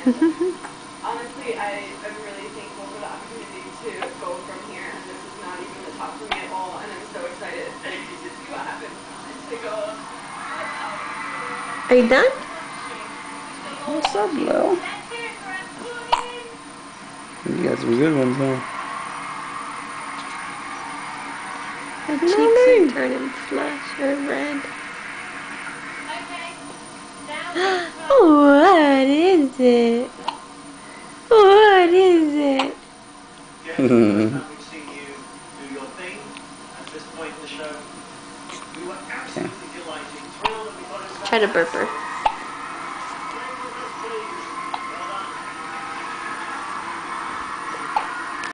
Honestly, I'm really thankful for the opportunity to go from here, and this is not even the top for me at all, and I'm so excited to see what happens to go. Are you done? What's up, Lil? You got some good ones, huh? Her cheeks are turning flush or red. What is it? What is it? Okay. Try to burp her.